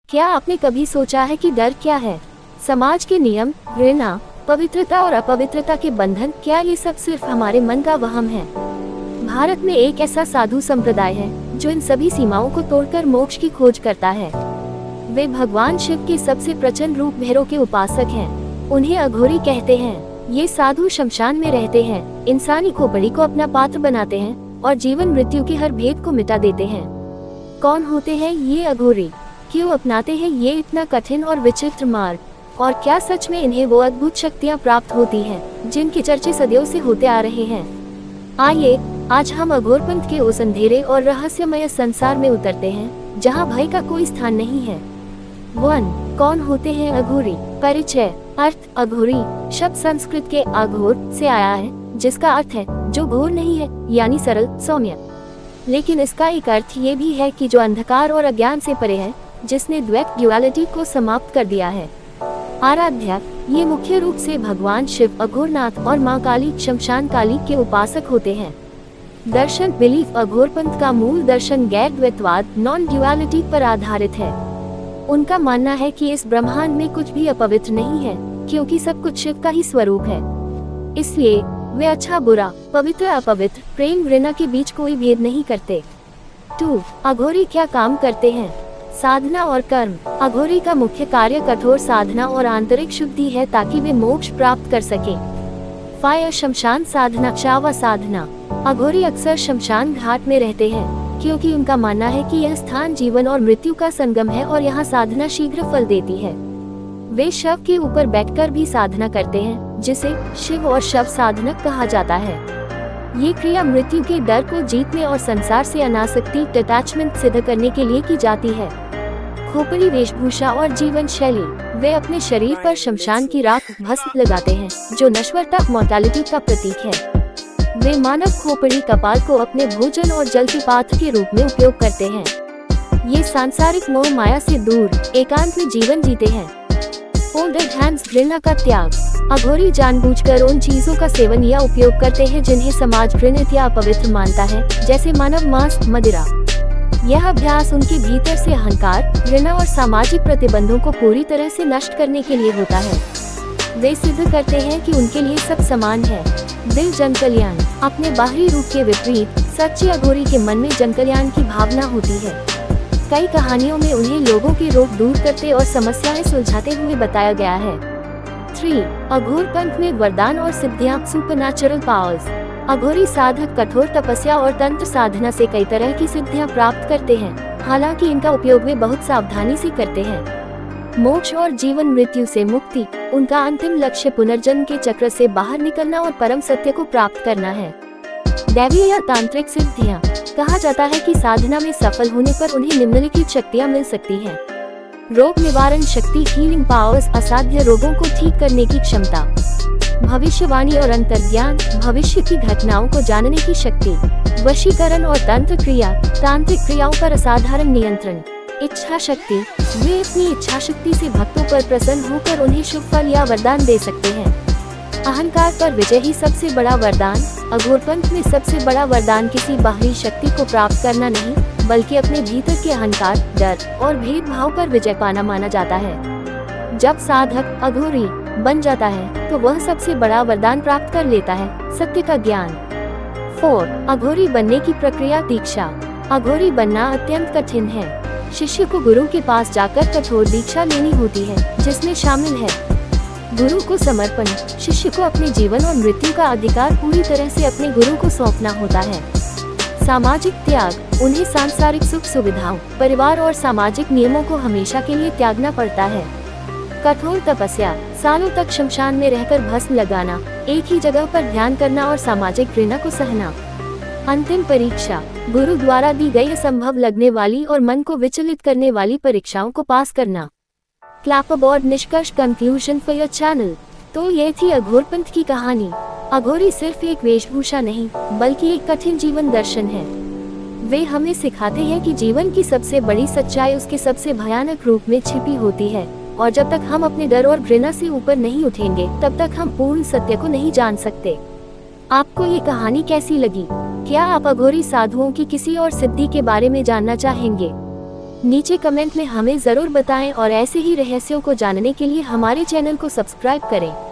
क्या आपने कभी सोचा है कि डर क्या है? समाज के नियम, घृणा, पवित्रता और अपवित्रता के बंधन, क्या ये सब सिर्फ हमारे मन का वहम है? भारत में एक ऐसा साधु संप्रदाय है जो इन सभी सीमाओं को तोड़कर मोक्ष की खोज करता है। वे भगवान शिव के सबसे प्रचंड रूप भैरव के उपासक हैं। उन्हें अघोरी कहते हैं। ये साधु शमशान में रहते हैं, इंसानी खोपड़ी को अपना पात्र बनाते हैं और जीवन मृत्यु के हर भेद को मिटा देते हैं। कौन होते हैं ये अघोरी? क्यों अपनाते हैं ये इतना कठिन और विचित्र मार्ग? और क्या सच में इन्हें वो अद्भुत शक्तियाँ प्राप्त होती हैं जिनके चर्चे सदियों से होते आ रहे हैं? आइए आज हम अघोरपंथ के उस अंधेरे और रहस्यमय संसार में उतरते हैं जहाँ भय का कोई स्थान नहीं है। 1. कौन होते हैं अघोरी? परिचय। अर्थ: अघोरी शब्द संस्कृत के अघोर से आया है, जिसका अर्थ है जो घोर नहीं है, यानी सरल, सौम्य। लेकिन इसका एक अर्थ ये भी है कि जो अंधकार और अज्ञान से परे है, जिसने द्वैत ड्युअलिटी को समाप्त कर दिया है। आराध्या: ये मुख्य रूप से भगवान शिव, अघोरनाथ और माँ काली, शमशान काली के उपासक होते हैं। दर्शन, बिलीफ: अघोरपंथ का मूल दर्शन गैर द्वैतवाद, नॉन ड्युअलिटी पर आधारित है। उनका मानना है कि इस ब्रह्मांड में कुछ भी अपवित्र नहीं है, क्योंकि सब कुछ शिव का ही स्वरूप है। इसलिए वे अच्छा बुरा, पवित्र अपवित्र, प्रेम घृणा के बीच कोई भेद नहीं करते। 2. अघोरी क्या काम करते हैं? साधना और कर्म: अघोरी का मुख्य कार्य कठोर साधना और आंतरिक शुद्धि है ताकि वे मोक्ष प्राप्त कर सकें। फायर, शमशान साधना, शावा साधना: अघोरी अक्सर शमशान घाट में रहते हैं, क्योंकि उनका मानना है कि यह स्थान जीवन और मृत्यु का संगम है और यहाँ साधना शीघ्र फल देती है। वे शव के ऊपर बैठकर भी साधना करते हैं, जिसे शिव और शव साधनक कहा जाता है। ये क्रिया मृत्यु के डर को जीतने और संसार से अनासक्ति, डिटैचमेंट सिद्ध करने के लिए की जाती है। खोपड़ी, वेशभूषा और जीवन शैली: वे अपने शरीर पर शमशान की राख, भस्म लगाते हैं, जो नश्वरता, मॉर्टैलिटी का प्रतीक है। वे मानव खोपड़ी, कपाल को अपने भोजन और जल के पात्र के रूप में उपयोग करते हैं। ये सांसारिक मोह माया से दूर एकांत में जीवन जीते हैं। फोल्डेड हैंड्स, घृणा का त्याग: अघोरी जानबूझकर उन चीजों का सेवन या उपयोग करते हैं जिन्हें समाज घृणित या अपवित्र मानता है, जैसे मानव मांस, मदिरा। यह अभ्यास उनके भीतर से अहंकार, घृणा और सामाजिक प्रतिबंधों को पूरी तरह से नष्ट करने के लिए होता है। वे सिद्ध करते हैं कि उनके लिए सब समान है। दिल, जन कल्याण: अपने बाहरी रूप के विपरीत सच्चे अघोरी के मन में जन कल्याण की भावना होती है। कई कहानियों में उन्हें लोगों के रोग दूर करते और समस्याएं सुलझाते हुए बताया गया है। 3. अघोरपंथ में वरदान और सिद्धियां, सुपरनैचुरल पावर्स: अघोरी साधक कठोर तपस्या और तंत्र साधना से कई तरह की सिद्धियां प्राप्त करते हैं, हालांकि इनका उपयोग वे बहुत सावधानी से करते हैं। मोक्ष और जीवन मृत्यु से मुक्ति: उनका अंतिम लक्ष्य पुनर्जन्म के चक्र से बाहर निकलना और परम सत्य को प्राप्त करना है। दैवीय या तांत्रिक सिद्धियां: कहा जाता है कि साधना में सफल होने पर उन्हें निम्नलिखित शक्तियां मिल सकती हैं। रोग निवारण शक्ति, हीलिंग पावर्स, असाध्य रोगों को ठीक करने की क्षमता। भविष्यवाणी और अंतर्ज्ञान, भविष्य की घटनाओं को जानने की शक्ति। वशीकरण और तंत्र क्रिया, तांत्रिक क्रियाओं पर असाधारण नियंत्रण। इच्छा शक्ति: वे अपनी इच्छा शक्ति से भक्तों पर प्रसन्न होकर उन्हें शुभ फल या वरदान दे सकते हैं। अहंकार पर विजय ही सबसे बड़ा वरदान: अघोरपंथ में सबसे बड़ा वरदान किसी बाहरी शक्ति को प्राप्त करना नहीं, बल्कि अपने भीतर के अहंकार, डर और भेदभाव पर विजय पाना माना जाता है। जब साधक अघोरी बन जाता है तो वह सबसे बड़ा वरदान प्राप्त कर लेता है, सत्य का ज्ञान। 4. अघोरी बनने की प्रक्रिया, दीक्षा: अघोरी बनना अत्यंत कठिन है। शिष्य को गुरु के पास जाकर कठोर दीक्षा लेनी होती है, जिसमें शामिल है गुरु को समर्पण। शिष्य को अपने जीवन और मृत्यु का अधिकार पूरी तरह से अपने गुरु को सौंपना होता है। सामाजिक त्याग: उन्हें सांसारिक सुख सुविधाओं, परिवार और सामाजिक नियमों को हमेशा के लिए त्यागना पड़ता है। कठोर तपस्या: सालों तक शमशान में रहकर भस्म लगाना, एक ही जगह पर ध्यान करना और सामाजिक घृणा को सहना। अंतिम परीक्षा: गुरु द्वारा दी गई असंभव लगने वाली और मन को विचलित करने वाली परीक्षाओं को पास करना। क्लैपबोर्ड निष्कर्ष, कंक्लूजन फॉर योर चैनल। तो ये थी अघोरपंथ की कहानी। अघोरी सिर्फ एक वेशभूषा नहीं, बल्कि एक कठिन जीवन दर्शन है। वे हमें सिखाते हैं कि जीवन की सबसे बड़ी सच्चाई उसके सबसे भयानक रूप में छिपी होती है, और जब तक हम अपने डर और घृणा से ऊपर नहीं उठेंगे, तब तक हम पूर्ण सत्य को नहीं जान सकते। आपको ये कहानी कैसी लगी? क्या आप अघोरी साधुओं की किसी और सिद्धि के बारे में जानना चाहेंगे? नीचे कमेंट में हमें जरूर बताएं और ऐसे ही रहस्यों को जानने के लिए हमारे चैनल को सब्सक्राइब करें।